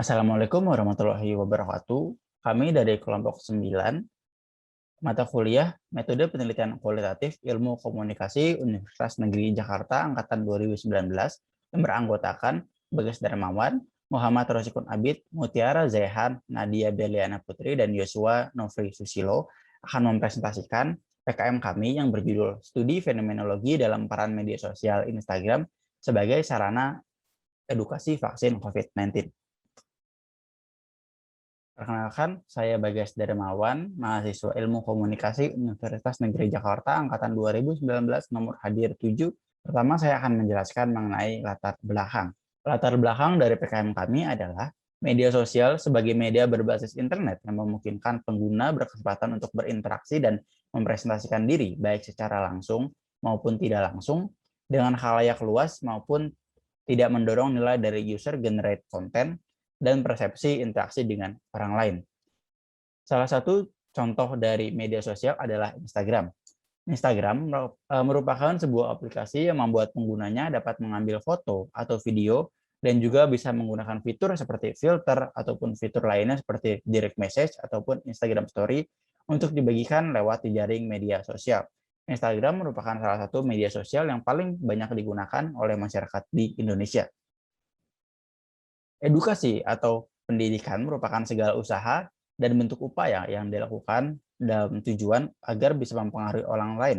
Assalamualaikum warahmatullahi wabarakatuh. Kami dari kelompok 9, mata kuliah Metode Penelitian Kualitatif Ilmu Komunikasi Universitas Negeri Jakarta Angkatan 2019 yang beranggotakan Bagas Darmawan, Muhammad Rosikun Abid, Mutiara Zaihan, Nadia Beliana Putri, dan Yosua Nofri Susilo akan mempresentasikan PKM kami yang berjudul Studi Fenomenologi dalam Peran Media Sosial Instagram sebagai Sarana Edukasi Vaksin COVID-19. Perkenalkan, saya Bagas Darmawan, mahasiswa Ilmu Komunikasi Universitas Negeri Jakarta Angkatan 2019 nomor hadir 7. Pertama, saya akan menjelaskan mengenai latar belakang. Latar belakang dari PKM kami adalah media sosial sebagai media berbasis internet yang memungkinkan pengguna berkesempatan untuk berinteraksi dan mempresentasikan diri, baik secara langsung maupun tidak langsung, dengan khalayak luas maupun tidak mendorong nilai dari user-generated content dan persepsi interaksi dengan orang lain. Salah satu contoh dari media sosial adalah Instagram. Instagram merupakan sebuah aplikasi yang membuat penggunanya dapat mengambil foto atau video dan juga bisa menggunakan fitur seperti filter ataupun fitur lainnya seperti direct message ataupun Instagram Story untuk dibagikan lewat jejaring media sosial. Instagram merupakan salah satu media sosial yang paling banyak digunakan oleh masyarakat di Indonesia. Edukasi atau pendidikan merupakan segala usaha dan bentuk upaya yang dilakukan dalam tujuan agar bisa mempengaruhi orang lain,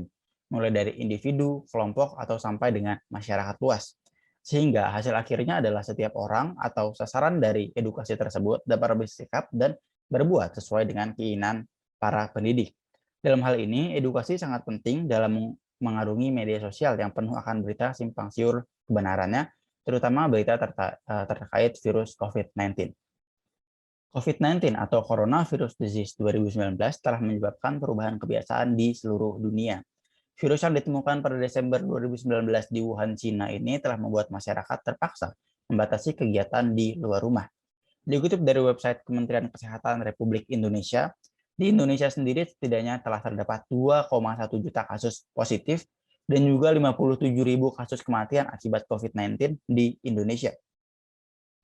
mulai dari individu, kelompok, atau sampai dengan masyarakat luas. Sehingga hasil akhirnya adalah setiap orang atau sasaran dari edukasi tersebut dapat bersikap dan berbuat sesuai dengan keinginan para pendidik. Dalam hal ini, edukasi sangat penting dalam mengarungi media sosial yang penuh akan berita simpang siur kebenarannya, terutama berita terkait virus COVID-19. COVID-19 atau Coronavirus Disease 2019 telah menyebabkan perubahan kebiasaan di seluruh dunia. Virus yang ditemukan pada Desember 2019 di Wuhan, Cina ini telah membuat masyarakat terpaksa membatasi kegiatan di luar rumah. Dikutip dari website Kementerian Kesehatan Republik Indonesia, di Indonesia sendiri setidaknya telah terdapat 2,1 juta kasus positif dan juga 57.000 kasus kematian akibat COVID-19 di Indonesia.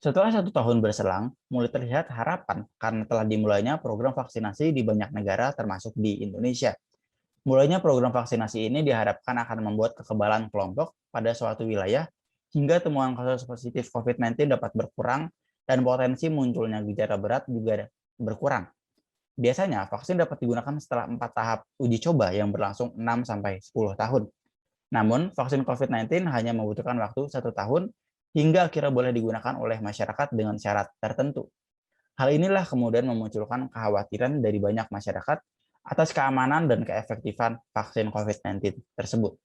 Setelah 1 tahun berselang, mulai terlihat harapan karena telah dimulainya program vaksinasi di banyak negara termasuk di Indonesia. Mulainya program vaksinasi ini diharapkan akan membuat kekebalan kelompok pada suatu wilayah hingga temuan kasus positif COVID-19 dapat berkurang dan potensi munculnya gejala berat juga berkurang. Biasanya vaksin dapat digunakan setelah 4 tahap uji coba yang berlangsung 6-10 tahun. Namun, vaksin COVID-19 hanya membutuhkan waktu 1 tahun hingga akhirnya boleh digunakan oleh masyarakat dengan syarat tertentu. Hal inilah kemudian memunculkan kekhawatiran dari banyak masyarakat atas keamanan dan keefektifan vaksin COVID-19 tersebut.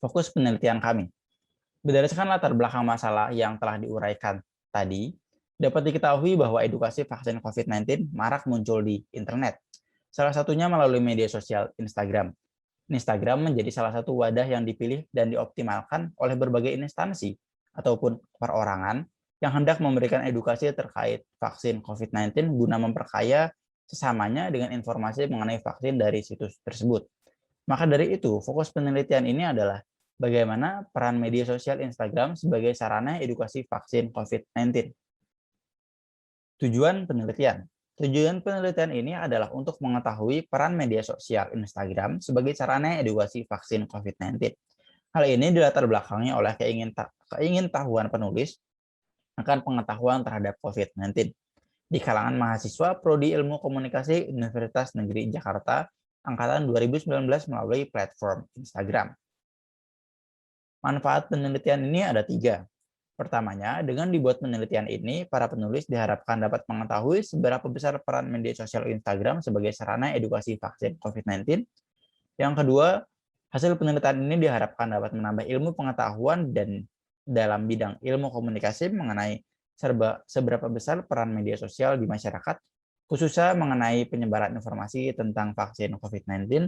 Fokus penelitian kami. Berdasarkan latar belakang masalah yang telah diuraikan tadi, dapat diketahui bahwa edukasi vaksin COVID-19 marak muncul di internet. Salah satunya melalui media sosial Instagram. Instagram menjadi salah satu wadah yang dipilih dan dioptimalkan oleh berbagai instansi ataupun perorangan yang hendak memberikan edukasi terkait vaksin COVID-19 guna memperkaya sesamanya dengan informasi mengenai vaksin dari situs tersebut. Maka dari itu, fokus penelitian ini adalah bagaimana peran media sosial Instagram sebagai sarana edukasi vaksin COVID-19. Tujuan penelitian. Tujuan penelitian ini adalah untuk mengetahui peran media sosial Instagram sebagai sarana edukasi vaksin COVID-19. Hal ini dilatar belakangi oleh keingintahuan penulis akan pengetahuan terhadap COVID-19 di kalangan mahasiswa Prodi Ilmu Komunikasi Universitas Negeri Jakarta Angkatan 2019 melalui platform Instagram. Manfaat penelitian ini ada 3. Pertamanya, dengan dibuat penelitian ini, para penulis diharapkan dapat mengetahui seberapa besar peran media sosial Instagram sebagai sarana edukasi vaksin COVID-19. Yang kedua, hasil penelitian ini diharapkan dapat menambah ilmu pengetahuan dan dalam bidang ilmu komunikasi mengenai seberapa besar peran media sosial di masyarakat, khususnya mengenai penyebaran informasi tentang vaksin COVID-19.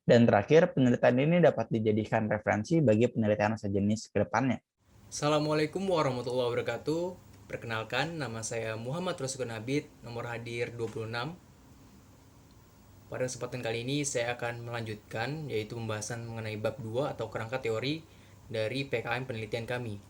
Dan terakhir, penelitian ini dapat dijadikan referensi bagi penelitian sejenis ke depannya. Assalamualaikum warahmatullahi wabarakatuh. Perkenalkan, nama saya Muhammad Rosikun Abid, nomor hadir 26. Pada kesempatan kali ini saya akan melanjutkan, yaitu pembahasan mengenai bab 2 atau kerangka teori dari PKM penelitian kami.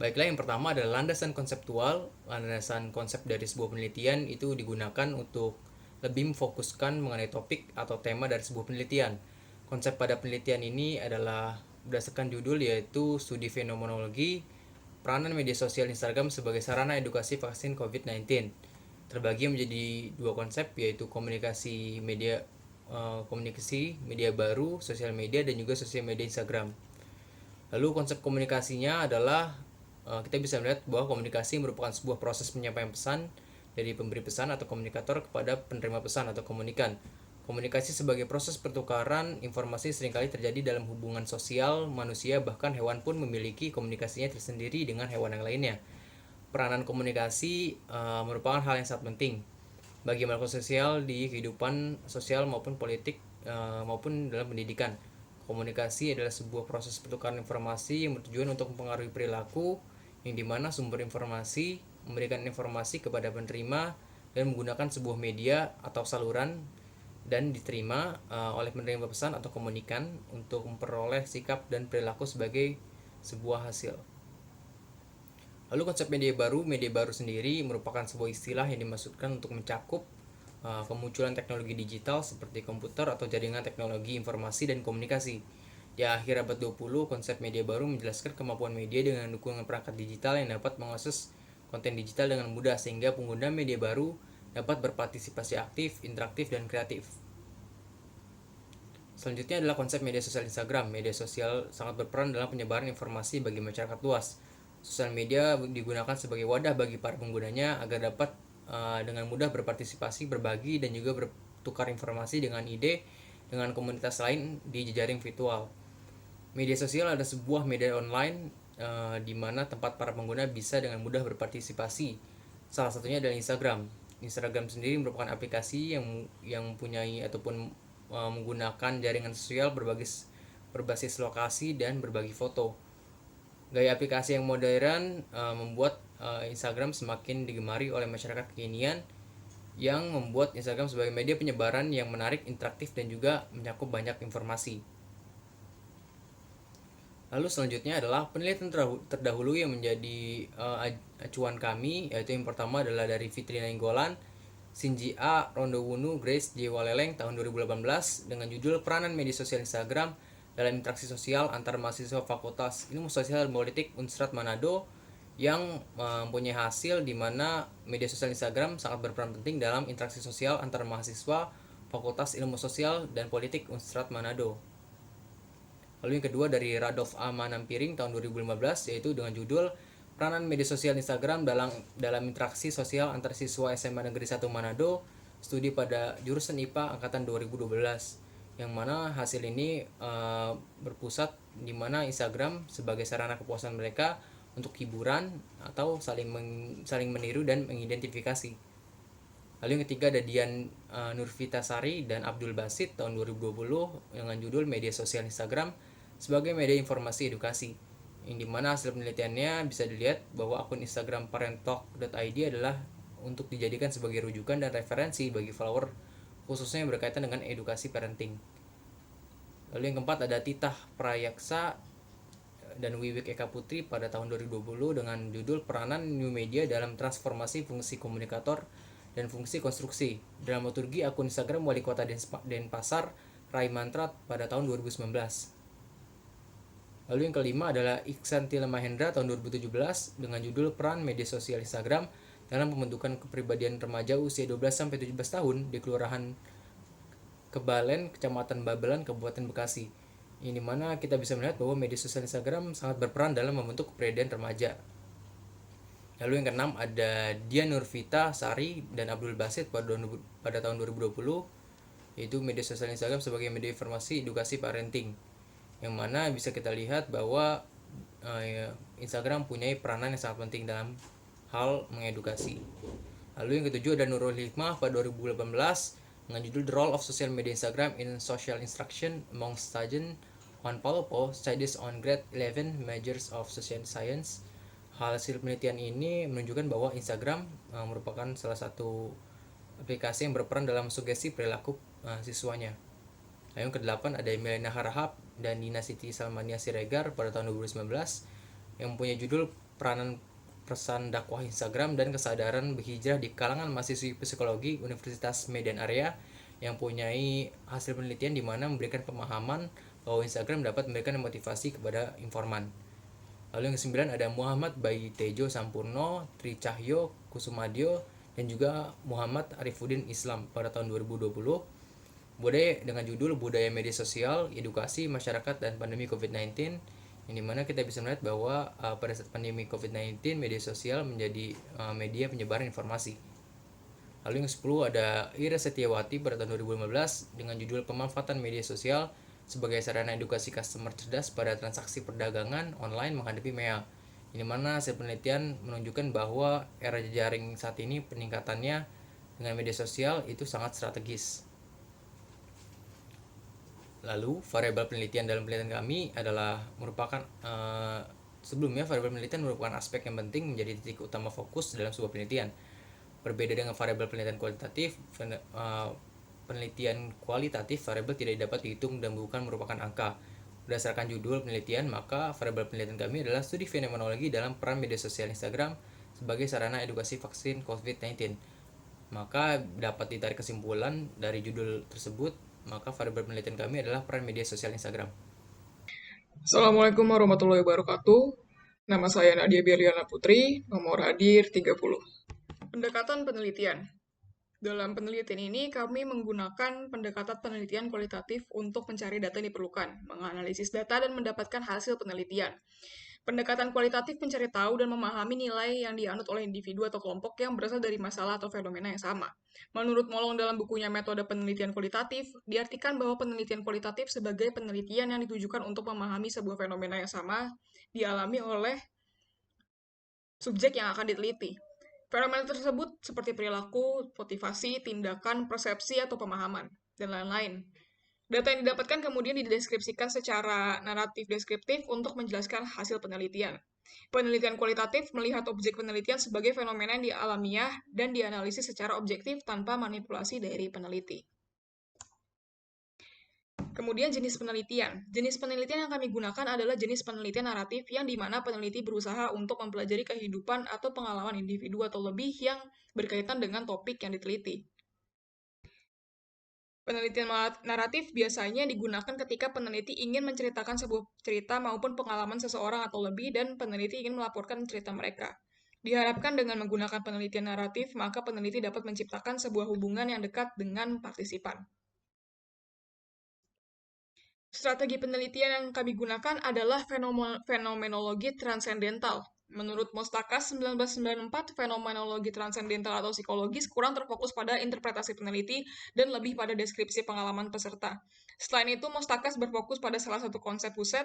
Baiklah, yang pertama adalah landasan konseptual. Landasan konsep dari sebuah penelitian itu digunakan untuk lebih memfokuskan mengenai topik atau tema dari sebuah penelitian. Konsep pada penelitian ini adalah berdasarkan judul, yaitu studi fenomenologi peranan media sosial Instagram sebagai sarana edukasi vaksin COVID-19. Terbagi menjadi dua konsep, yaitu komunikasi media baru, sosial media, dan juga sosial media Instagram. Lalu konsep komunikasinya adalah kita bisa melihat bahwa komunikasi merupakan sebuah proses penyampaian pesan dari pemberi pesan atau komunikator kepada penerima pesan atau komunikan. Komunikasi sebagai proses pertukaran informasi seringkali terjadi dalam hubungan sosial manusia, bahkan hewan pun memiliki komunikasinya tersendiri dengan hewan yang lainnya. Peranan komunikasi merupakan hal yang sangat penting bagi makhluk sosial di kehidupan sosial maupun politik maupun dalam pendidikan. Komunikasi adalah sebuah proses pertukaran informasi yang bertujuan untuk mempengaruhi perilaku, yang dimana sumber informasi memberikan informasi kepada penerima dan menggunakan sebuah media atau saluran dan diterima oleh penerima pesan atau komunikan untuk memperoleh sikap dan perilaku sebagai sebuah hasil. Lalu konsep media baru sendiri merupakan sebuah istilah yang dimaksudkan untuk mencakup kemunculan teknologi digital seperti komputer atau jaringan teknologi informasi dan komunikasi. Di akhir abad 20, konsep media baru menjelaskan kemampuan media dengan dukungan perangkat digital yang dapat mengakses konten digital dengan mudah, sehingga pengguna media baru dapat berpartisipasi aktif, interaktif, dan kreatif. Selanjutnya adalah konsep media sosial Instagram. Media sosial sangat berperan dalam penyebaran informasi bagi masyarakat luas. Sosial media digunakan sebagai wadah bagi para penggunanya agar dapat dengan mudah berpartisipasi, berbagi, dan juga bertukar informasi dengan ide dengan komunitas lain di jejaring virtual. Media sosial adalah sebuah media online di mana tempat para pengguna bisa dengan mudah berpartisipasi. Salah satunya adalah Instagram. Instagram sendiri merupakan aplikasi yang mempunyai ataupun menggunakan jaringan sosial berbasis lokasi dan berbagi foto. Gaya aplikasi yang modern membuat Instagram semakin digemari oleh masyarakat kekinian, yang membuat Instagram sebagai media penyebaran yang menarik, interaktif, dan juga mencakup banyak informasi. Lalu selanjutnya adalah penelitian terdahulu yang menjadi acuan kami, yaitu yang pertama adalah dari Fitri Nainggolan, Shinji A, Rondowunu, Grace J. Waleleng tahun 2018 dengan judul Peranan Media Sosial Instagram dalam Interaksi Sosial Antar Mahasiswa Fakultas Ilmu Sosial dan Politik Unstrat Manado, yang mempunyai hasil di mana media sosial Instagram sangat berperan penting dalam interaksi sosial antar mahasiswa Fakultas Ilmu Sosial dan Politik Unstrat Manado. Lalu yang kedua dari Radov A. Manampiring tahun 2015, yaitu dengan judul Peranan Media Sosial Instagram dalam Interaksi Sosial Antar Siswa SMA Negeri 1 Manado, studi pada jurusan IPA angkatan 2012, yang mana hasil ini berpusat di mana Instagram sebagai sarana kepuasan mereka untuk hiburan atau saling meniru dan mengidentifikasi. Lalu yang ketiga ada Dian Nurvitasari dan Abdul Basit tahun 2020 dengan judul Media Sosial Instagram sebagai media informasi edukasi, yang dimana hasil penelitiannya bisa dilihat bahwa akun Instagram parentalk.id adalah untuk dijadikan sebagai rujukan dan referensi bagi follower, khususnya yang berkaitan dengan edukasi parenting. Lalu yang keempat ada Titah Prayaksa dan Wiwik Eka Putri pada tahun 2020 dengan judul Peranan New Media dalam Transformasi Fungsi Komunikator dan Fungsi Konstruksi, Dramaturgi akun Instagram Wali Kota Denpasar Rai Mantrat pada tahun 2019. Lalu yang kelima adalah Iksan Tila Mahendra tahun 2017 dengan judul Peran Media Sosial Instagram dalam Pembentukan Kepribadian Remaja Usia 12-17 tahun di Kelurahan Kebalen, Kecamatan Babelan, Kabupaten Bekasi. Ini dimana kita bisa melihat bahwa media sosial Instagram sangat berperan dalam membentuk kepribadian remaja. Lalu yang keenam ada Dian Nurvita Sari dan Abdul Basit pada tahun 2020, yaitu media sosial Instagram sebagai media informasi edukasi parenting, yang mana bisa kita lihat bahwa Instagram punya peranan yang sangat penting dalam hal mengedukasi. Lalu yang ketujuh ada Nurul Hikmah pada 2018 dengan judul The Role of Social Media Instagram in Social Instruction Among Students Juan Palopo Studies on Grade 11 Majors of Social Science. Hasil penelitian ini menunjukkan bahwa Instagram merupakan salah satu aplikasi yang berperan dalam sugesti perilaku siswanya. Lalu yang kedelapan ada Melina Harahap dan Nina Siti Salmania Siregar pada tahun 2019 yang mempunyai judul peranan pesan dakwah Instagram dan kesadaran berhijrah di kalangan mahasiswi psikologi Universitas Medan Area yang mempunyai hasil penelitian di mana memberikan pemahaman bahwa Instagram dapat memberikan motivasi kepada informan. Lalu yang ke-9 ada Muhammad Bayi Tejo Sampurno, Tri Cahyo Kusumadio, dan juga Muhammad Arifuddin Islam pada tahun 2020. Budaya dengan judul Budaya Media Sosial, Edukasi Masyarakat dan Pandemi COVID-19, yang dimana kita bisa melihat bahwa pada saat pandemi COVID-19 media sosial menjadi media penyebaran informasi. Lalu yang ke-10 ada Ira Setiawati pada tahun 2015 dengan judul Pemanfaatan Media Sosial sebagai sarana edukasi customer cerdas pada transaksi perdagangan online menghadapi MEA. Ini mana hasil penelitian menunjukkan bahwa era jejaring saat ini peningkatannya dengan media sosial itu sangat strategis. Lalu variabel penelitian dalam penelitian kami adalah merupakan sebelumnya variabel penelitian merupakan aspek yang penting menjadi titik utama fokus dalam sebuah penelitian. Berbeda dengan variabel penelitian kualitatif, penelitian kualitatif variabel tidak dapat dihitung dan bukan merupakan angka. Berdasarkan judul penelitian, maka variabel penelitian kami adalah studi fenomenologi dalam peran media sosial Instagram sebagai sarana edukasi vaksin COVID-19. Maka dapat ditarik kesimpulan dari judul tersebut, maka variabel penelitian kami adalah peran media sosial Instagram. Assalamualaikum warahmatullahi wabarakatuh. Nama saya Nadia Berliana Putri, nomor hadir 30. Pendekatan penelitian. Dalam penelitian ini, kami menggunakan pendekatan penelitian kualitatif untuk mencari data yang diperlukan, menganalisis data dan mendapatkan hasil penelitian. Pendekatan kualitatif mencari tahu dan memahami nilai yang dianut oleh individu atau kelompok yang berasal dari masalah atau fenomena yang sama. Menurut Molong dalam bukunya Metode Penelitian Kualitatif, diartikan bahwa penelitian kualitatif sebagai penelitian yang ditujukan untuk memahami sebuah fenomena yang sama dialami oleh subjek yang akan diteliti. Fenomena tersebut seperti perilaku, motivasi, tindakan, persepsi, atau pemahaman, dan lain-lain. Data yang didapatkan kemudian dideskripsikan secara naratif deskriptif untuk menjelaskan hasil penelitian. Penelitian kualitatif melihat objek penelitian sebagai fenomena yang alamiah dan dianalisis secara objektif tanpa manipulasi dari peneliti. Kemudian jenis penelitian. Jenis penelitian yang kami gunakan adalah jenis penelitian naratif yang dimana peneliti berusaha untuk mempelajari kehidupan atau pengalaman individu atau lebih yang berkaitan dengan topik yang diteliti. Penelitian naratif biasanya digunakan ketika peneliti ingin menceritakan sebuah cerita maupun pengalaman seseorang atau lebih dan peneliti ingin melaporkan cerita mereka. Diharapkan dengan menggunakan penelitian naratif, maka peneliti dapat menciptakan sebuah hubungan yang dekat dengan partisipan. Strategi penelitian yang kami gunakan adalah fenomenologi transendental. Menurut Mostakas 1994, fenomenologi transendental atau psikologis kurang terfokus pada interpretasi peneliti dan lebih pada deskripsi pengalaman peserta. Selain itu, Mostakas berfokus pada salah satu konsep Husserl,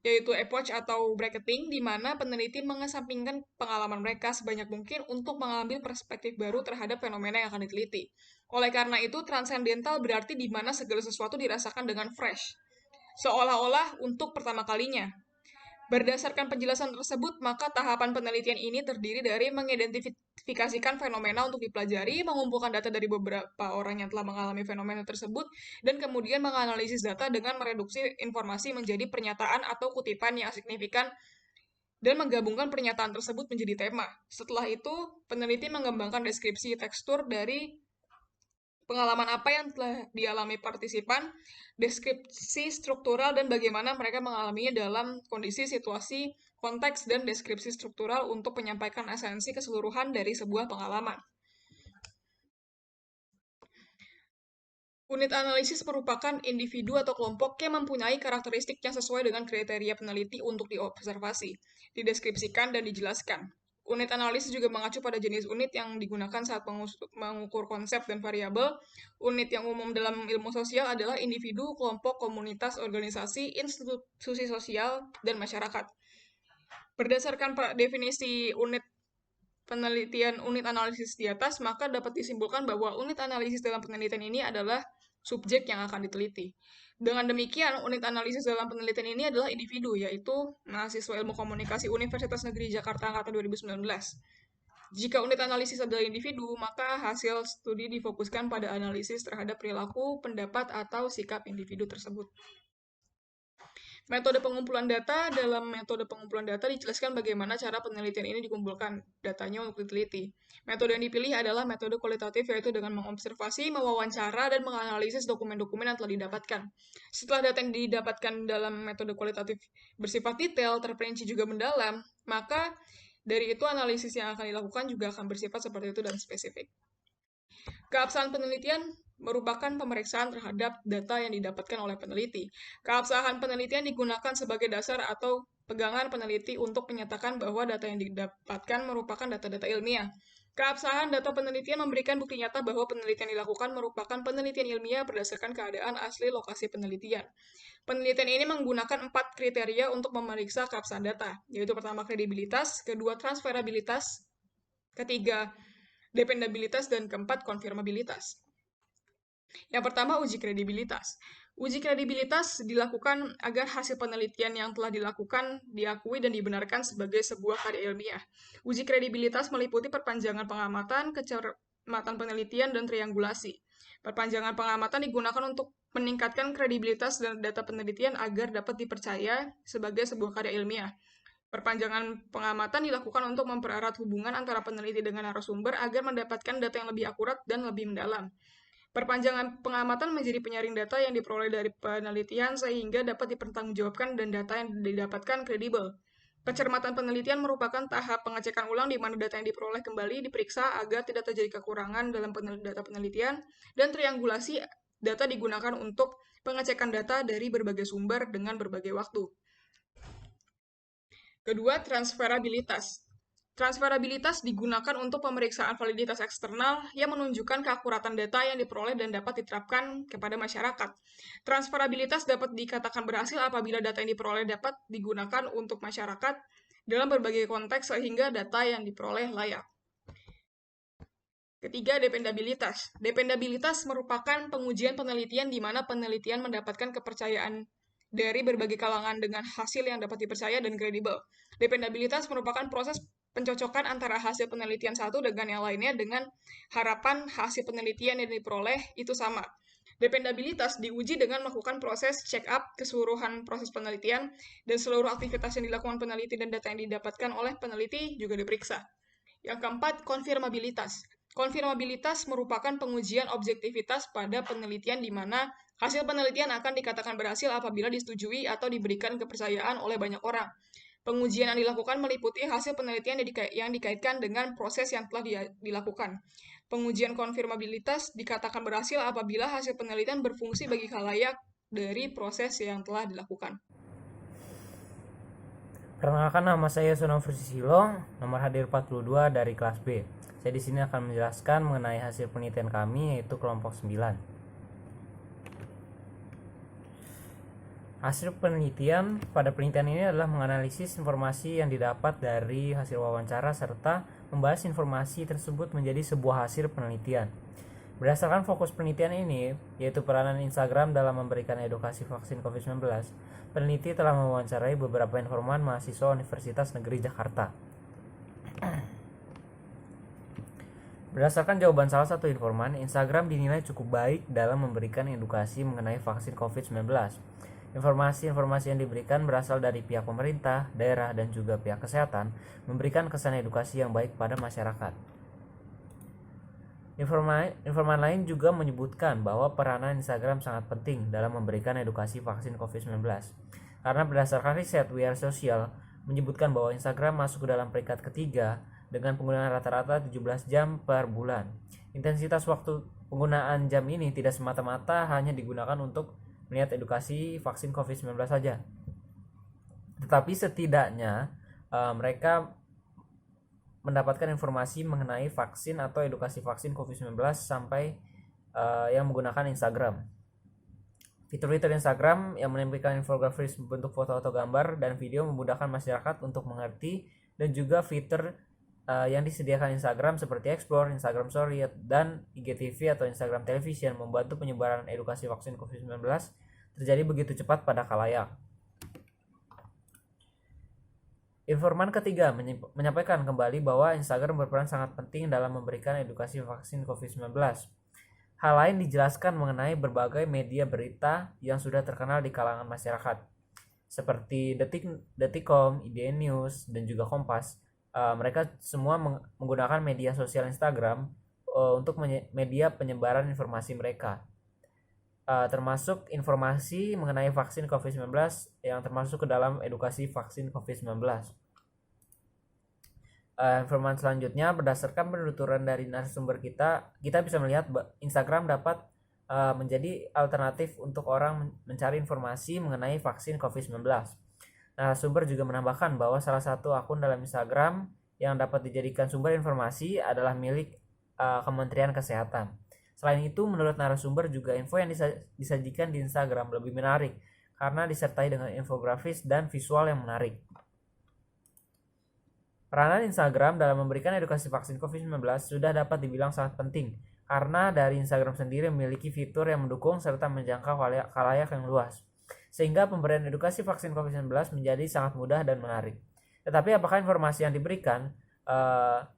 yaitu epoch atau bracketing, di mana peneliti mengesampingkan pengalaman mereka sebanyak mungkin untuk mengambil perspektif baru terhadap fenomena yang akan diteliti. Oleh karena itu, transendental berarti di mana segala sesuatu dirasakan dengan fresh, seolah-olah untuk pertama kalinya. Berdasarkan penjelasan tersebut, maka tahapan penelitian ini terdiri dari mengidentifikasikan fenomena untuk dipelajari, mengumpulkan data dari beberapa orang yang telah mengalami fenomena tersebut, dan kemudian menganalisis data dengan mereduksi informasi menjadi pernyataan atau kutipan yang signifikan dan menggabungkan pernyataan tersebut menjadi tema. Setelah itu, peneliti mengembangkan deskripsi tekstur dari pengalaman apa yang telah dialami partisipan, deskripsi struktural, dan bagaimana mereka mengalaminya dalam kondisi, situasi, konteks, dan deskripsi struktural untuk menyampaikan esensi keseluruhan dari sebuah pengalaman. Unit analisis merupakan individu atau kelompok yang mempunyai karakteristik yang sesuai dengan kriteria peneliti untuk diobservasi, dideskripsikan, dan dijelaskan. Unit analisis juga mengacu pada jenis unit yang digunakan saat mengukur konsep dan variabel. Unit yang umum dalam ilmu sosial adalah individu, kelompok, komunitas, organisasi, institusi sosial, dan masyarakat. Berdasarkan definisi unit penelitian unit analisis di atas, maka dapat disimpulkan bahwa unit analisis dalam penelitian ini adalah subjek yang akan diteliti. Dengan demikian, unit analisis dalam penelitian ini adalah individu, yaitu mahasiswa ilmu komunikasi Universitas Negeri Jakarta Angkatan 2019. Jika unit analisis adalah individu, maka hasil studi difokuskan pada analisis terhadap perilaku, pendapat, atau sikap individu tersebut. Metode pengumpulan data. Dalam metode pengumpulan data dijelaskan bagaimana cara penelitian ini dikumpulkan datanya untuk diteliti. Metode yang dipilih adalah metode kualitatif, yaitu dengan mengobservasi, mewawancara, dan menganalisis dokumen-dokumen yang telah didapatkan. Setelah data yang didapatkan dalam metode kualitatif bersifat detail, terperinci juga mendalam, maka dari itu analisis yang akan dilakukan juga akan bersifat seperti itu dan spesifik. Keabsahan penelitian merupakan pemeriksaan terhadap data yang didapatkan oleh peneliti. Keabsahan penelitian digunakan sebagai dasar atau pegangan peneliti untuk menyatakan bahwa data yang didapatkan merupakan data-data ilmiah. Keabsahan data penelitian memberikan bukti nyata bahwa penelitian dilakukan merupakan penelitian ilmiah berdasarkan keadaan asli lokasi penelitian. Penelitian ini menggunakan 4 kriteria untuk memeriksa keabsahan data, yaitu pertama kredibilitas, kedua transferabilitas, ketiga dependabilitas, dan keempat konfirmabilitas. Yang pertama, uji kredibilitas. Uji kredibilitas dilakukan agar hasil penelitian yang telah dilakukan diakui dan dibenarkan sebagai sebuah karya ilmiah. Uji kredibilitas meliputi perpanjangan pengamatan, kecermatan penelitian, dan triangulasi. Perpanjangan pengamatan digunakan untuk meningkatkan kredibilitas dan data penelitian agar dapat dipercaya sebagai sebuah karya ilmiah. Perpanjangan pengamatan dilakukan untuk mempererat hubungan antara peneliti dengan narasumber agar mendapatkan data yang lebih akurat dan lebih mendalam. Perpanjangan pengamatan menjadi penyaring data yang diperoleh dari penelitian sehingga dapat dipertanggungjawabkan dan data yang didapatkan kredibel. Kecermatan penelitian merupakan tahap pengecekan ulang di mana data yang diperoleh kembali diperiksa agar tidak terjadi kekurangan dalam data penelitian, dan triangulasi data digunakan untuk pengecekan data dari berbagai sumber dengan berbagai waktu. Kedua, transferabilitas. Transferabilitas digunakan untuk pemeriksaan validitas eksternal yang menunjukkan keakuratan data yang diperoleh dan dapat diterapkan kepada masyarakat. Transferabilitas dapat dikatakan berhasil apabila data yang diperoleh dapat digunakan untuk masyarakat dalam berbagai konteks sehingga data yang diperoleh layak. Ketiga, dependabilitas. Dependabilitas merupakan pengujian penelitian di mana penelitian mendapatkan kepercayaan dari berbagai kalangan dengan hasil yang dapat dipercaya dan kredibel. Dependabilitas merupakan proses pencocokan antara hasil penelitian satu dengan yang lainnya dengan harapan hasil penelitian yang diperoleh itu sama. Dependabilitas diuji dengan melakukan proses check up keseluruhan proses penelitian dan seluruh aktivitas yang dilakukan peneliti dan data yang didapatkan oleh peneliti juga diperiksa. Yang keempat, konfirmabilitas. Konfirmabilitas merupakan pengujian objektivitas pada penelitian di mana hasil penelitian akan dikatakan berhasil apabila disetujui atau diberikan kepercayaan oleh banyak orang. Pengujian yang dilakukan meliputi hasil penelitian yang dikaitkan dengan proses yang telah dilakukan. Pengujian konfirmabilitas dikatakan berhasil apabila hasil penelitian berfungsi bagi khalayak dari proses yang telah dilakukan. Perkenalkan, nama saya Sunam Frisilo, nomor hadir 42 dari kelas B. Saya di sini akan menjelaskan mengenai hasil penelitian kami, yaitu kelompok 9. Hasil penelitian pada penelitian ini adalah menganalisis informasi yang didapat dari hasil wawancara serta membahas informasi tersebut menjadi sebuah hasil penelitian. Berdasarkan fokus penelitian ini, yaitu peranan Instagram dalam memberikan edukasi vaksin COVID-19, peneliti telah mewawancarai beberapa informan mahasiswa Universitas Negeri Jakarta. Berdasarkan jawaban salah satu informan, Instagram dinilai cukup baik dalam memberikan edukasi mengenai vaksin COVID-19. Informasi-informasi yang diberikan berasal dari pihak pemerintah, daerah, dan juga pihak kesehatan, memberikan kesan edukasi yang baik pada masyarakat. Informan lain juga menyebutkan bahwa peranan Instagram sangat penting dalam memberikan edukasi vaksin COVID-19. Karena berdasarkan riset We Are Social menyebutkan bahwa Instagram masuk ke dalam peringkat ketiga dengan penggunaan rata-rata 17 jam per bulan. Intensitas waktu penggunaan jam ini tidak semata-mata hanya digunakan untuk melihat edukasi vaksin COVID-19 saja. Tetapi setidaknya mereka mendapatkan informasi mengenai vaksin atau edukasi vaksin COVID-19 sampai yang menggunakan Instagram. Fitur-fitur Instagram yang menampilkan infografis bentuk foto atau gambar dan video memudahkan masyarakat untuk mengerti, dan juga fitur yang disediakan Instagram seperti Explore, Instagram Story, dan IGTV atau Instagram Television membantu penyebaran edukasi vaksin COVID-19 terjadi begitu cepat pada khalayak. Informan ketiga menyampaikan kembali bahwa Instagram berperan sangat penting dalam memberikan edukasi vaksin COVID-19. Hal lain dijelaskan mengenai berbagai media berita yang sudah terkenal di kalangan masyarakat. seperti Detikcom, IDN News, dan juga Kompas. Mereka semua menggunakan media sosial Instagram untuk media penyebaran informasi mereka. Termasuk informasi mengenai vaksin COVID-19 yang termasuk ke dalam edukasi vaksin COVID-19. Informasi selanjutnya, berdasarkan penuturan dari narasumber kita bisa melihat Instagram dapat menjadi alternatif untuk orang mencari informasi mengenai vaksin COVID-19. Narasumber juga menambahkan bahwa salah satu akun dalam Instagram yang dapat dijadikan sumber informasi adalah milik Kementerian Kesehatan. Selain itu, menurut narasumber juga info yang disajikan di Instagram lebih menarik karena disertai dengan infografis dan visual yang menarik. Peranan Instagram dalam memberikan edukasi vaksin COVID-19 sudah dapat dibilang sangat penting karena dari Instagram sendiri memiliki fitur yang mendukung serta menjangkau khalayak yang luas, sehingga pemberian edukasi vaksin COVID-19 menjadi sangat mudah dan menarik. Tetapi apakah informasi yang diberikan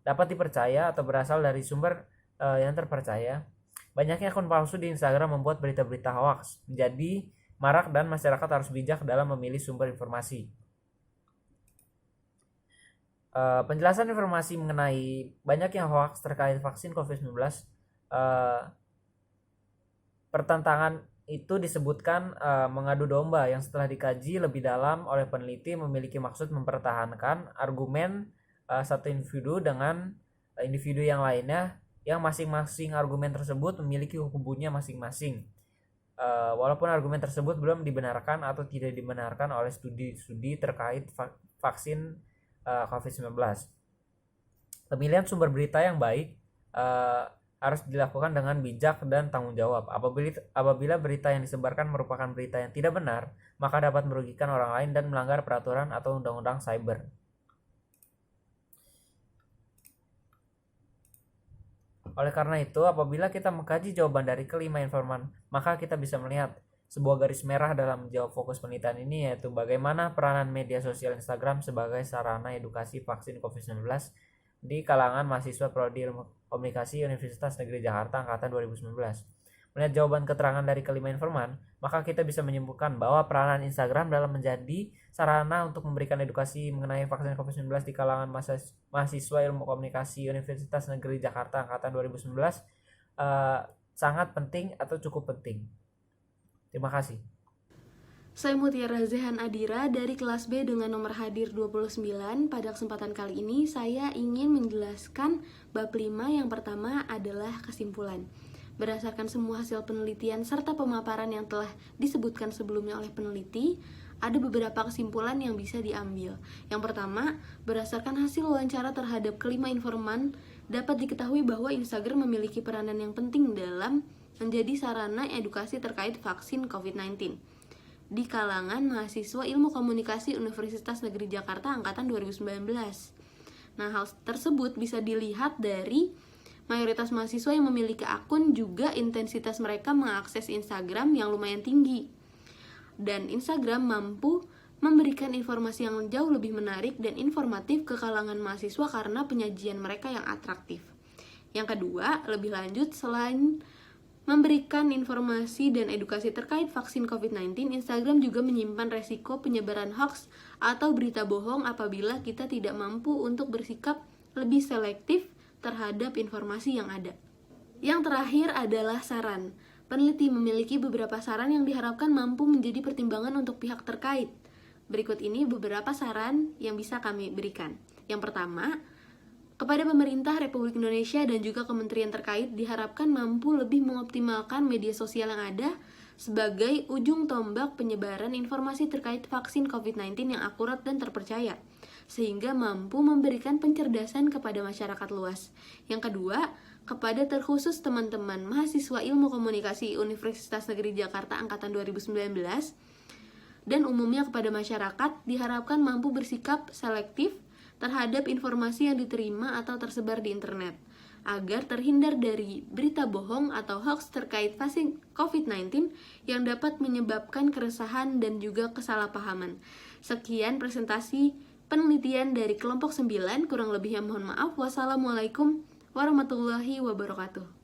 dapat dipercaya atau berasal dari sumber yang terpercaya? Banyaknya akun palsu di Instagram membuat berita-berita hoaks menjadi marak dan masyarakat harus bijak dalam memilih sumber informasi. Penjelasan informasi mengenai banyaknya hoaks terkait vaksin COVID-19, pertentangan itu disebutkan mengadu domba yang setelah dikaji lebih dalam oleh peneliti memiliki maksud mempertahankan argumen satu individu dengan individu yang lainnya yang masing-masing argumen tersebut memiliki kubunya masing-masing. Walaupun argumen tersebut belum dibenarkan atau tidak dibenarkan oleh studi-studi terkait vaksin COVID-19. Pemilihan sumber berita yang baik harus dilakukan dengan bijak dan tanggung jawab. Apabila berita yang disebarkan merupakan berita yang tidak benar, maka dapat merugikan orang lain dan melanggar peraturan atau undang-undang cyber. Oleh karena itu, apabila kita mengkaji jawaban dari kelima informan, maka kita bisa melihat sebuah garis merah dalam menjawab fokus penelitian ini, yaitu bagaimana peranan media sosial Instagram sebagai sarana edukasi vaksin COVID-19 di kalangan mahasiswa Prodi Ilmu Komunikasi Universitas Negeri Jakarta Angkatan 2019. Melihat jawaban keterangan dari kelima informan, maka kita bisa menyimpulkan bahwa peranan Instagram dalam menjadi sarana untuk memberikan edukasi mengenai vaksin COVID-19 di kalangan mahasiswa Ilmu Komunikasi Universitas Negeri Jakarta Angkatan 2019 sangat penting atau cukup penting. Terima kasih. Saya Mutiara Zehan Adira dari kelas B dengan nomor hadir 29. Pada kesempatan kali ini saya ingin menjelaskan bab 5 yang pertama adalah kesimpulan. Berdasarkan semua hasil penelitian serta pemaparan yang telah disebutkan sebelumnya oleh peneliti, ada beberapa kesimpulan yang bisa diambil. Yang pertama, berdasarkan hasil wawancara terhadap kelima informan, dapat diketahui bahwa Instagram memiliki peranan yang penting dalam menjadi sarana edukasi terkait vaksin COVID-19 di kalangan mahasiswa Ilmu Komunikasi Universitas Negeri Jakarta Angkatan 2019. Nah, hal tersebut bisa dilihat dari mayoritas mahasiswa yang memiliki akun juga intensitas mereka mengakses Instagram yang lumayan tinggi. Dan Instagram mampu memberikan informasi yang jauh lebih menarik dan informatif ke kalangan mahasiswa karena penyajian mereka yang atraktif. Yang kedua, lebih lanjut, selain memberikan informasi dan edukasi terkait vaksin COVID-19, Instagram juga menyimpan resiko penyebaran hoax atau berita bohong apabila kita tidak mampu untuk bersikap lebih selektif terhadap informasi yang ada. Yang terakhir adalah saran. Peneliti memiliki beberapa saran yang diharapkan mampu menjadi pertimbangan untuk pihak terkait. Berikut ini beberapa saran yang bisa kami berikan. Yang pertama, kepada pemerintah Republik Indonesia dan juga kementerian terkait diharapkan mampu lebih mengoptimalkan media sosial yang ada sebagai ujung tombak penyebaran informasi terkait vaksin COVID-19 yang akurat dan terpercaya, sehingga mampu memberikan pencerdasan kepada masyarakat luas. Yang kedua, kepada terkhusus teman-teman mahasiswa Ilmu Komunikasi Universitas Negeri Jakarta Angkatan 2019 dan umumnya kepada masyarakat diharapkan mampu bersikap selektif terhadap informasi yang diterima atau tersebar di internet, agar terhindar dari berita bohong atau hoax terkait vaksin COVID-19 yang dapat menyebabkan keresahan dan juga kesalahpahaman. Sekian presentasi penelitian dari kelompok 9, kurang lebihnya mohon maaf. Wassalamualaikum warahmatullahi wabarakatuh.